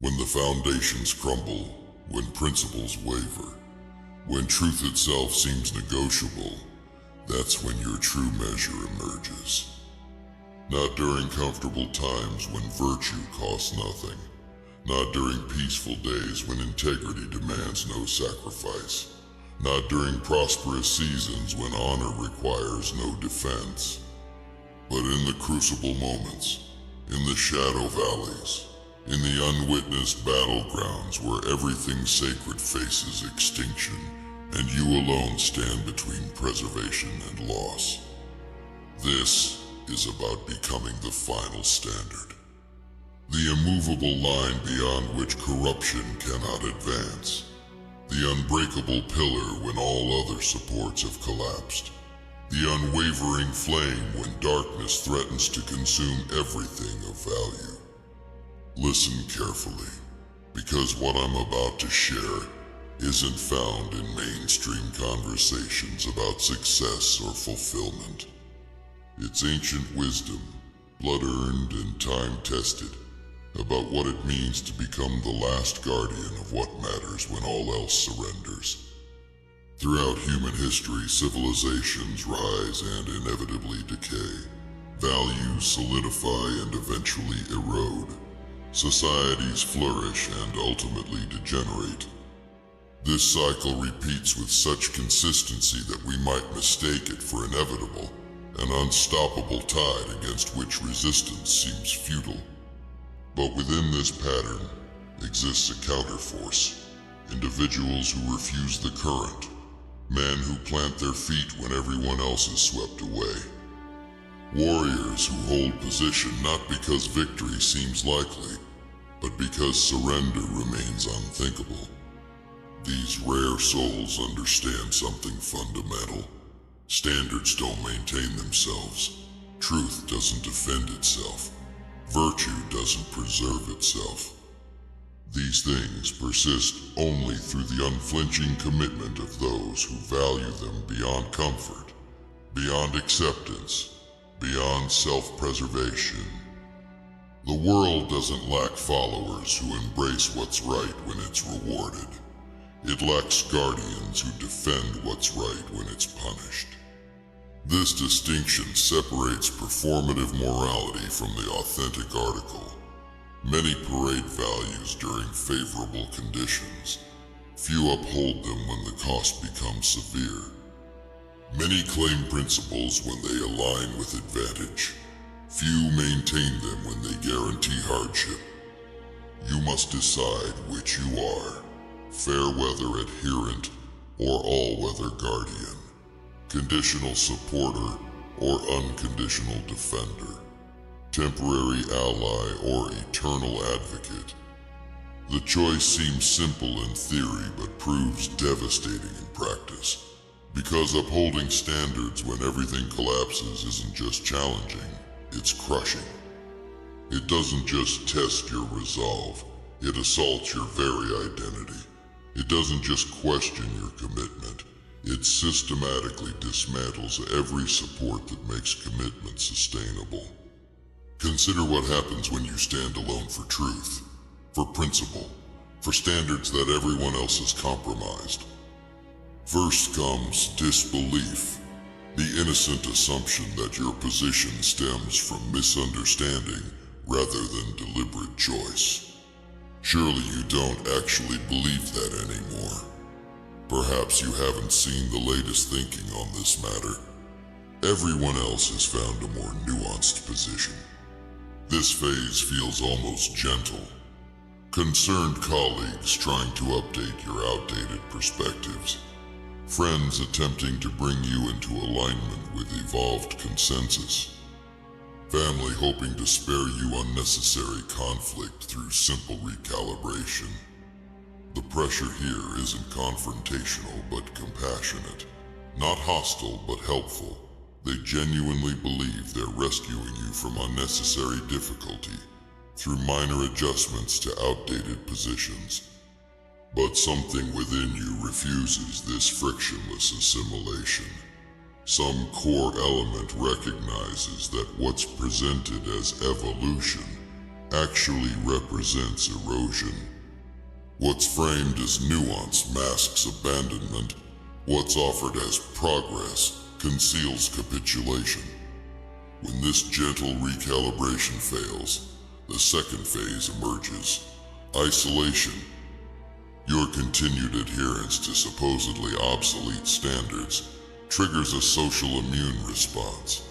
When the foundations crumble, when principles waver, when truth itself seems negotiable, that's when your true measure emerges. Not during comfortable times when virtue costs nothing, not during peaceful days when integrity demands no sacrifice, not during prosperous seasons when honor requires no defense, but in the crucible moments, in the shadow valleys, in the unwitnessed battlegrounds where everything sacred faces extinction and you alone stand between preservation and loss. This is about becoming the final standard, the immovable line beyond which corruption cannot advance, the unbreakable pillar when all other supports have collapsed, the unwavering flame when darkness threatens to consume everything of value. Listen carefully, because what I'm about to share isn't found in mainstream conversations about success or fulfillment. It's ancient wisdom, blood-earned and time-tested, about what it means to become the last guardian of what matters when all else surrenders. Throughout human history, civilizations rise and inevitably decay. Values solidify and eventually erode. Societies flourish and ultimately degenerate. This cycle repeats with such consistency that we might mistake it for inevitable, an unstoppable tide against which resistance seems futile. But within this pattern exists a counterforce, individuals who refuse the current, men who plant their feet when everyone else is swept away. Warriors who hold position not because victory seems likely, but because surrender remains unthinkable. These rare souls understand something fundamental. Standards don't maintain themselves. Truth doesn't defend itself. Virtue doesn't preserve itself. These things persist only through the unflinching commitment of those who value them beyond comfort, beyond acceptance, beyond self-preservation. The world doesn't lack followers who embrace what's right when it's rewarded. It lacks guardians who defend what's right when it's punished. This distinction separates performative morality from the authentic article. Many parade values during favorable conditions. Few uphold them when the cost becomes severe. Many claim principles when they align with advantage. Few maintain them when they guarantee hardship. You must decide which you are, fair-weather adherent or all-weather guardian, conditional supporter or unconditional defender, temporary ally or eternal advocate. The choice seems simple in theory but proves devastating in practice, because upholding standards when everything collapses isn't just challenging, it's crushing. It doesn't just test your resolve, it assaults your very identity. It doesn't just question your commitment, it systematically dismantles every support that makes commitment sustainable. Consider what happens when you stand alone for truth, for principle, for standards that everyone else has compromised. First comes disbelief, the innocent assumption that your position stems from misunderstanding rather than deliberate choice. Surely you don't actually believe that anymore. Perhaps you haven't seen the latest thinking on this matter. Everyone else has found a more nuanced position. This phase feels almost gentle. Concerned colleagues trying to update your outdated perspectives. Friends attempting to bring you into alignment with evolved consensus. Family hoping to spare you unnecessary conflict through simple recalibration. The pressure here isn't confrontational but compassionate. Not hostile but helpful. They genuinely believe they're rescuing you from unnecessary difficulty through minor adjustments to outdated positions. But something within you refuses this frictionless assimilation. Some core element recognizes that what's presented as evolution actually represents erosion. What's framed as nuance masks abandonment. What's offered as progress conceals capitulation. When this gentle recalibration fails, the second phase emerges: isolation. Your continued adherence to supposedly obsolete standards triggers a social immune response.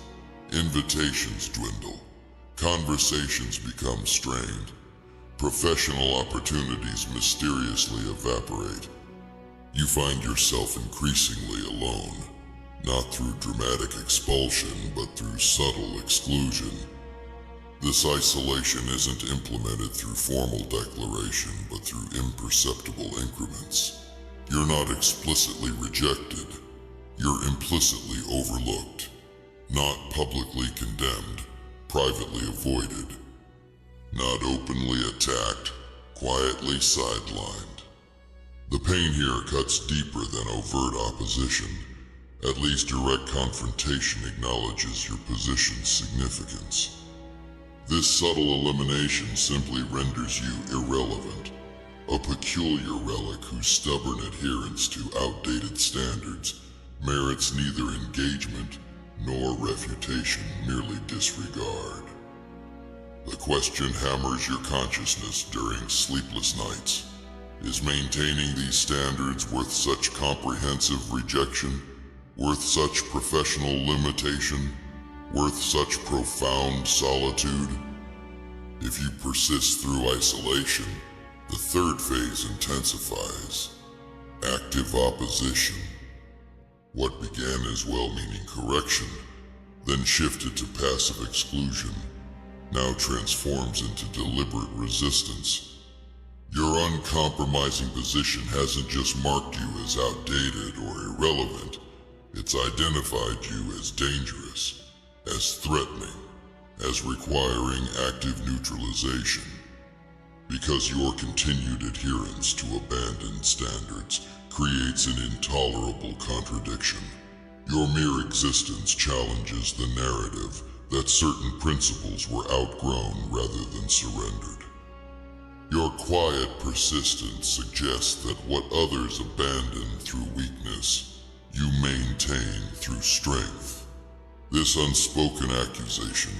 Invitations dwindle. Conversations become strained. Professional opportunities mysteriously evaporate. You find yourself increasingly alone, not through dramatic expulsion, but through subtle exclusion. This isolation isn't implemented through formal declaration, but through imperceptible increments. You're not explicitly rejected. You're implicitly overlooked. Not publicly condemned, privately avoided. Not openly attacked, quietly sidelined. The pain here cuts deeper than overt opposition. At least direct confrontation acknowledges your position's significance. This subtle elimination simply renders you irrelevant, a peculiar relic whose stubborn adherence to outdated standards merits neither engagement nor refutation, merely disregard. The question hammers your consciousness during sleepless nights. Is maintaining these standards worth such comprehensive rejection? Worth such professional limitation? Worth such profound solitude? If you persist through isolation, the third phase intensifies. Active opposition. What began as well-meaning correction, then shifted to passive exclusion, now transforms into deliberate resistance. Your uncompromising position hasn't just marked you as outdated or irrelevant, it's identified you as dangerous, as threatening, as requiring active neutralization. Because your continued adherence to abandoned standards creates an intolerable contradiction. Your mere existence challenges the narrative that certain principles were outgrown rather than surrendered. Your quiet persistence suggests that what others abandon through weakness, you maintain through strength. This unspoken accusation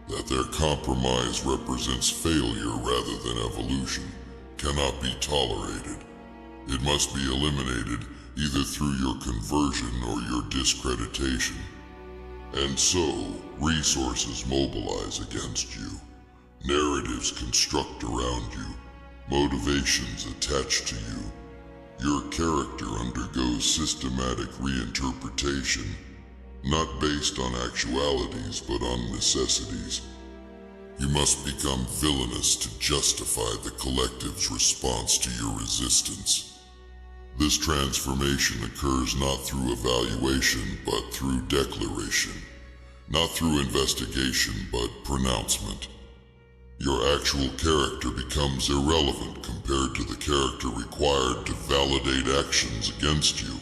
that their compromise represents failure rather than evolution cannot be tolerated. It must be eliminated either through your conversion or your discreditation. And so, resources mobilize against you. Narratives construct around you. Motivations attach to you. Your character undergoes systematic reinterpretation, not based on actualities but on necessities. You must become villainous to justify the collective's response to your resistance. This transformation occurs not through evaluation but through declaration, not through investigation but pronouncement. Your actual character becomes irrelevant compared to the character required to validate actions against you.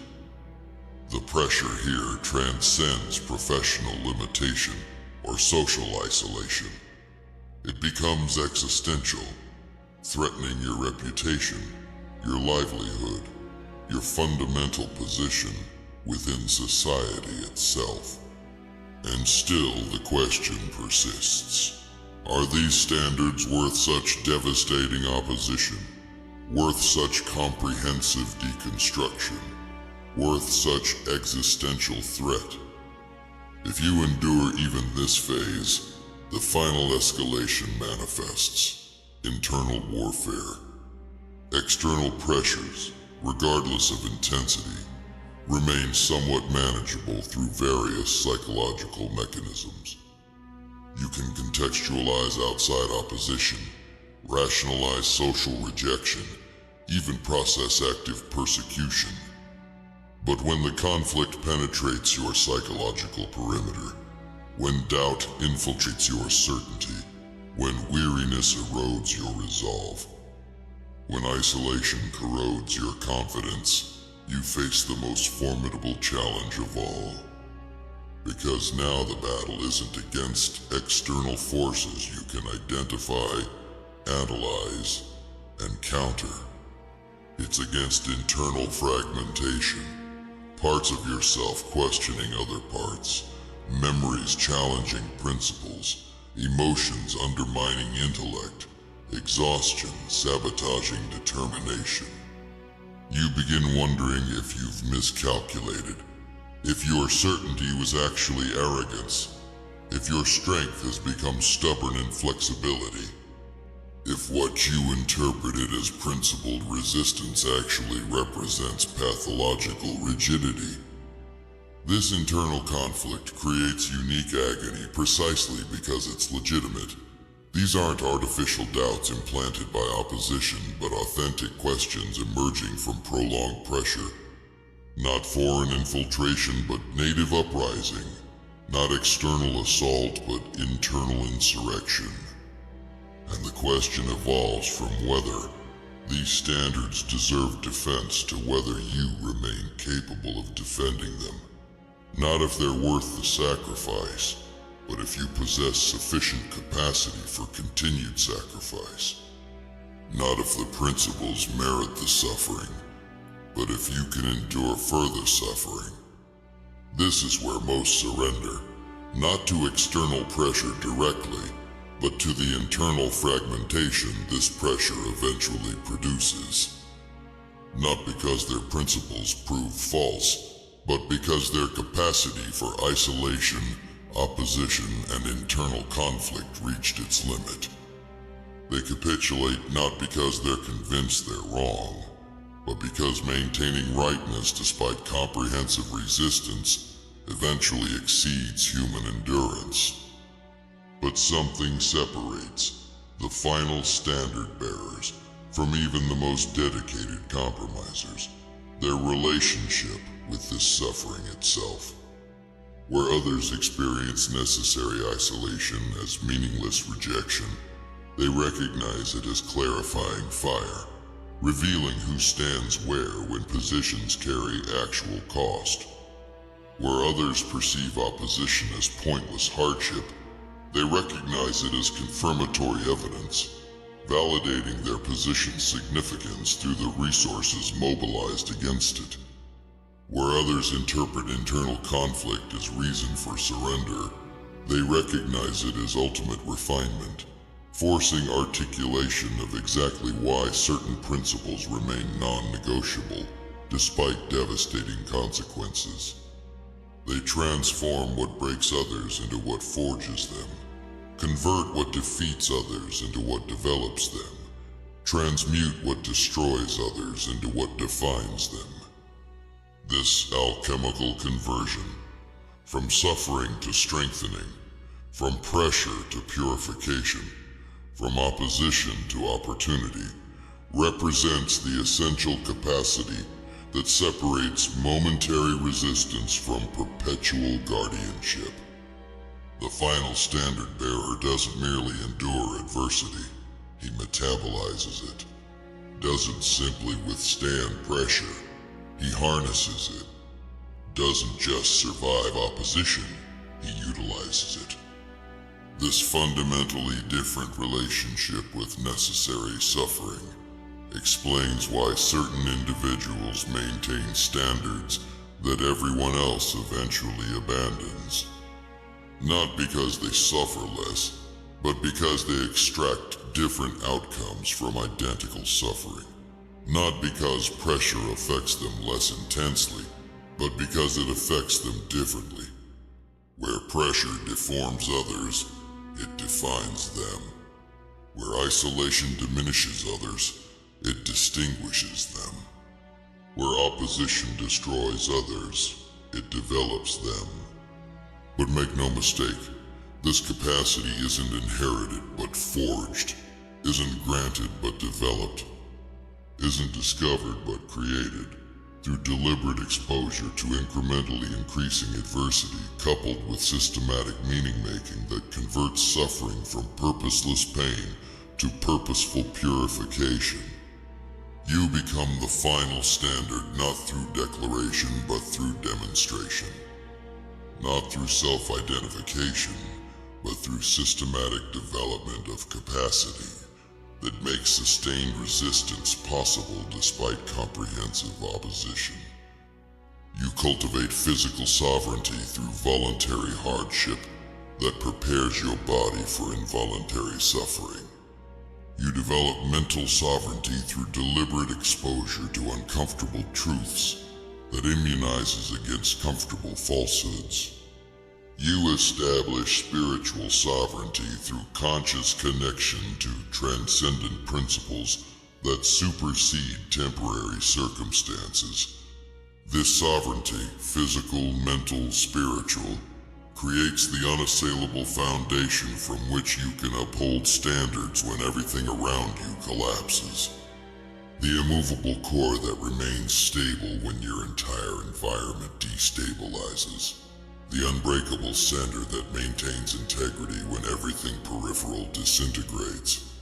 The pressure here transcends professional limitation or social isolation. It becomes existential, threatening your reputation, your livelihood, your fundamental position within society itself. And still the question persists. Are these standards worth such devastating opposition? Worth such comprehensive deconstruction? Worth such existential threat? If you endure even this phase, the final escalation manifests. Internal warfare. External pressures, regardless of intensity, remain somewhat manageable through various psychological mechanisms. You can contextualize outside opposition, rationalize social rejection, even process active persecution. But when the conflict penetrates your psychological perimeter, when doubt infiltrates your certainty, when weariness erodes your resolve, when isolation corrodes your confidence, you face the most formidable challenge of all. Because now the battle isn't against external forces you can identify, analyze, and counter. It's against internal fragmentation, parts of yourself questioning other parts, memories challenging principles, emotions undermining intellect, exhaustion sabotaging determination. You begin wondering if you've miscalculated, if your certainty was actually arrogance, if your strength has become stubborn inflexibility, if what you interpreted as principled resistance actually represents pathological rigidity. This internal conflict creates unique agony precisely because it's legitimate. These aren't artificial doubts implanted by opposition, but authentic questions emerging from prolonged pressure. Not foreign infiltration, but native uprising. Not external assault, but internal insurrection. And the question evolves from whether these standards deserve defense to whether you remain capable of defending them. Not if they're worth the sacrifice, but if you possess sufficient capacity for continued sacrifice. Not if the principles merit the suffering, but if you can endure further suffering. This is where most surrender, not to external pressure directly, but to the internal fragmentation this pressure eventually produces. Not because their principles prove false, but because their capacity for isolation, opposition, and internal conflict reached its limit. They capitulate not because they're convinced they're wrong, but because maintaining rightness despite comprehensive resistance eventually exceeds human endurance. But something separates the final standard bearers from even the most dedicated compromisers, their relationship with this suffering itself. Where others experience necessary isolation as meaningless rejection, they recognize it as clarifying fire, revealing who stands where when positions carry actual cost. Where others perceive opposition as pointless hardship, they recognize it as confirmatory evidence, validating their position's significance through the resources mobilized against it. Where others interpret internal conflict as reason for surrender, they recognize it as ultimate refinement, forcing articulation of exactly why certain principles remain non-negotiable, despite devastating consequences. They transform what breaks others into what forges them, convert what defeats others into what develops them, transmute what destroys others into what defines them. This alchemical conversion, from suffering to strengthening, from pressure to purification, from opposition to opportunity, represents the essential capacity that separates momentary resistance from perpetual guardianship. The final standard bearer doesn't merely endure adversity, he metabolizes it. Doesn't simply withstand pressure, he harnesses it. Doesn't just survive opposition, he utilizes it. This fundamentally different relationship with necessary suffering explains why certain individuals maintain standards that everyone else eventually abandons. Not because they suffer less, but because they extract different outcomes from identical suffering. Not because pressure affects them less intensely, but because it affects them differently. Where pressure deforms others, it defines them. Where isolation diminishes others, it distinguishes them. Where opposition destroys others, it develops them. But make no mistake, this capacity isn't inherited but forged, isn't granted but developed, isn't discovered but created, through deliberate exposure to incrementally increasing adversity coupled with systematic meaning-making that converts suffering from purposeless pain to purposeful purification. You become the final standard not through declaration but through demonstration. Not through self-identification, but through systematic development of capacity, that makes sustained resistance possible despite comprehensive opposition. You cultivate physical sovereignty through voluntary hardship that prepares your body for involuntary suffering. You develop mental sovereignty through deliberate exposure to uncomfortable truths that immunizes against comfortable falsehoods. You establish spiritual sovereignty through conscious connection to transcendent principles that supersede temporary circumstances. This sovereignty, physical, mental, spiritual, creates the unassailable foundation from which you can uphold standards when everything around you collapses. The immovable core that remains stable when your entire environment destabilizes. The unbreakable center that maintains integrity when everything peripheral disintegrates.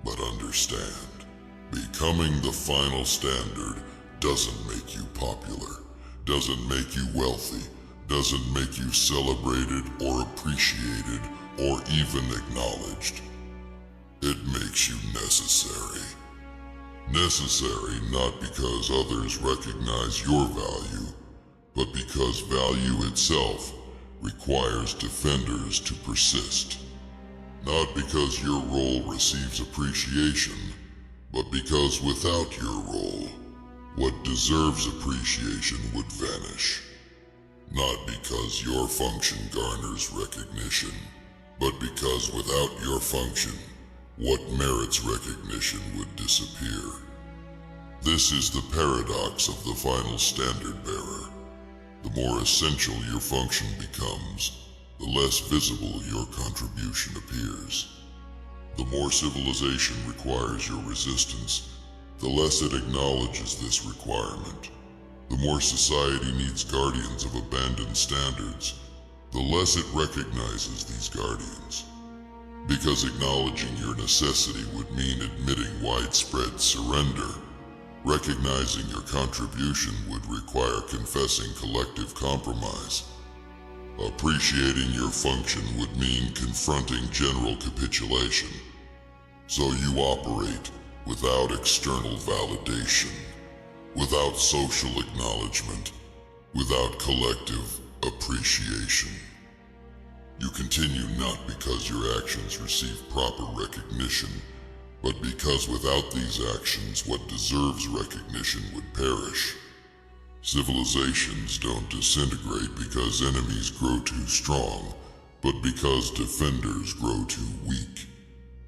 But understand, becoming the final standard doesn't make you popular, doesn't make you wealthy, doesn't make you celebrated or appreciated or even acknowledged. It makes you necessary. Necessary not because others recognize your value, but because value itself requires defenders to persist. Not because your role receives appreciation, but because without your role, what deserves appreciation would vanish. Not because your function garners recognition, but because without your function, what merits recognition would disappear. This is the paradox of the final standard bearer. The more essential your function becomes, the less visible your contribution appears. The more civilization requires your resistance, the less it acknowledges this requirement. The more society needs guardians of abandoned standards, the less it recognizes these guardians. Because acknowledging your necessity would mean admitting widespread surrender. Recognizing your contribution would require confessing collective compromise. Appreciating your function would mean confronting general capitulation. So you operate without external validation, without social acknowledgement, without collective appreciation. You continue not because your actions receive proper recognition, but because without these actions, what deserves recognition would perish. Civilizations don't disintegrate because enemies grow too strong, but because defenders grow too weak.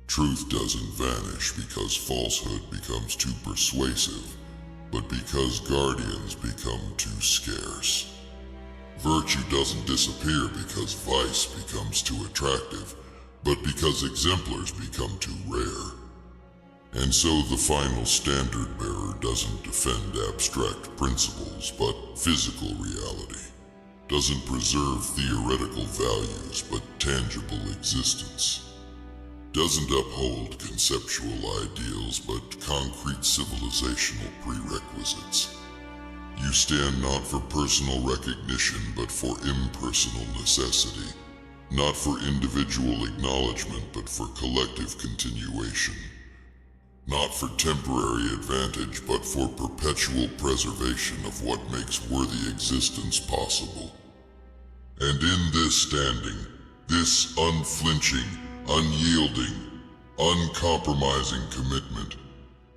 Truth doesn't vanish because falsehood becomes too persuasive, but because guardians become too scarce. Virtue doesn't disappear because vice becomes too attractive, but because exemplars become too rare. And so the final standard bearer doesn't defend abstract principles, but physical reality. Doesn't preserve theoretical values, but tangible existence. Doesn't uphold conceptual ideals, but concrete civilizational prerequisites. You stand not for personal recognition, but for impersonal necessity. Not for individual acknowledgement, but for collective continuation. Not for temporary advantage, but for perpetual preservation of what makes worthy existence possible. And in this standing, this unflinching, unyielding, uncompromising commitment,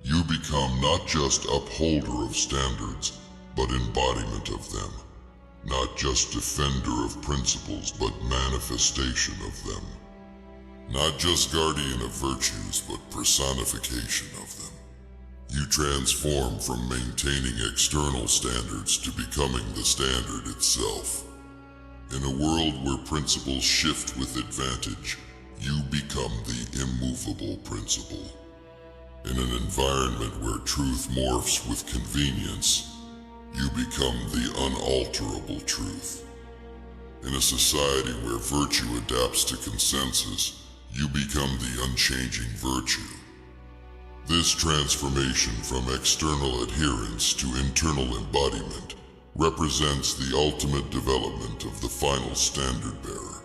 you become not just upholder of standards, but embodiment of them. Not just defender of principles, but manifestation of them. Not just guardian of virtues, but personification of them. You transform from maintaining external standards to becoming the standard itself. In a world where principles shift with advantage, you become the immovable principle. In an environment where truth morphs with convenience, you become the unalterable truth. In a society where virtue adapts to consensus, you become the unchanging virtue. This transformation from external adherence to internal embodiment represents the ultimate development of the final standard bearer.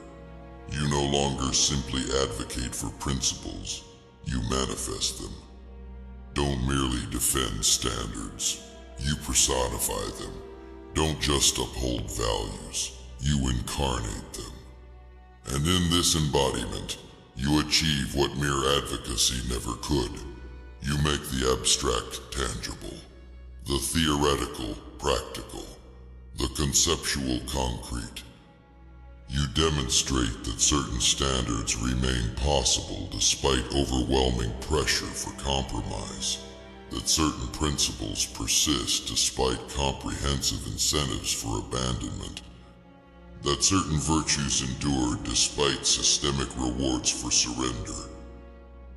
You no longer simply advocate for principles. you manifest them. Don't merely defend standards, you personify them. Don't just uphold values, you incarnate them. And in this embodiment, you achieve what mere advocacy never could. You make the abstract tangible, the theoretical practical, the conceptual concrete. You demonstrate that certain standards remain possible despite overwhelming pressure for compromise, that certain principles persist despite comprehensive incentives for abandonment, that certain virtues endure despite systemic rewards for surrender.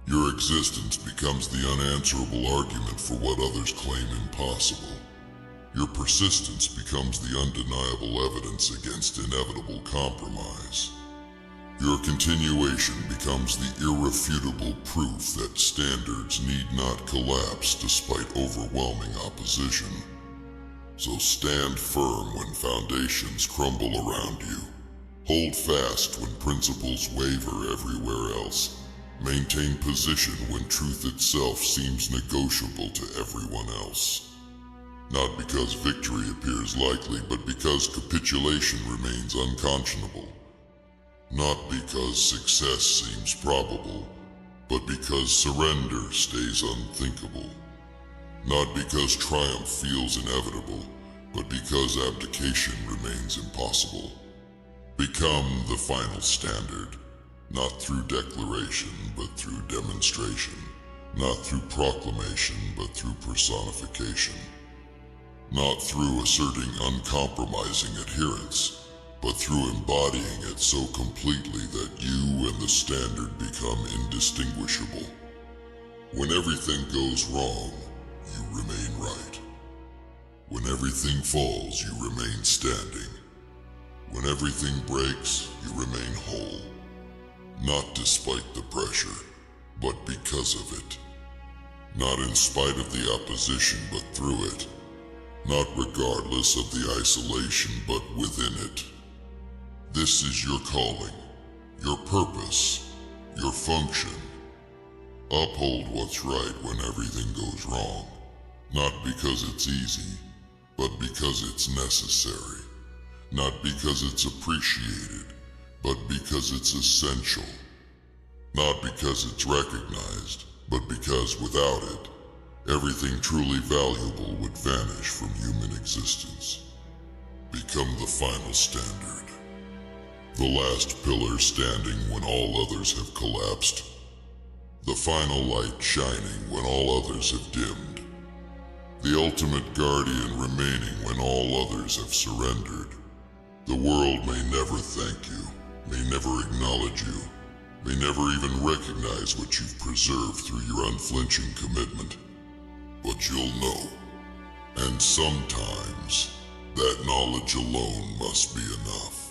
Your existence becomes the unanswerable argument for what others claim impossible. Your persistence becomes the undeniable evidence against inevitable compromise. Your continuation becomes the irrefutable proof that standards need not collapse despite overwhelming opposition. So stand firm when foundations crumble around you. Hold fast when principles waver everywhere else. Maintain position when truth itself seems negotiable to everyone else. Not because victory appears likely, but because capitulation remains unconscionable. Not because success seems probable, but because surrender stays unthinkable. Not because triumph feels inevitable, but because abdication remains impossible. Become the final standard, not through declaration, but through demonstration. Not through proclamation, but through personification. Not through asserting uncompromising adherence, but through embodying it so completely that you and the standard become indistinguishable. When everything goes wrong, you remain right. When everything falls, you remain standing. When everything breaks, you remain whole. Not despite the pressure, but because of it. Not in spite of the opposition, but through it. Not regardless of the isolation, but within it. This is your calling, your purpose, your function. Uphold what's right when everything goes wrong. Not because it's easy, but because it's necessary. Not because it's appreciated, but because it's essential. Not because it's recognized, but because without it, everything truly valuable would vanish from human existence. Become the final standard. The last pillar standing when all others have collapsed. The final light shining when all others have dimmed. The ultimate guardian remaining when all others have surrendered. The world may never thank you, may never acknowledge you, may never even recognize what you've preserved through your unflinching commitment. But you'll know. And sometimes, that knowledge alone must be enough.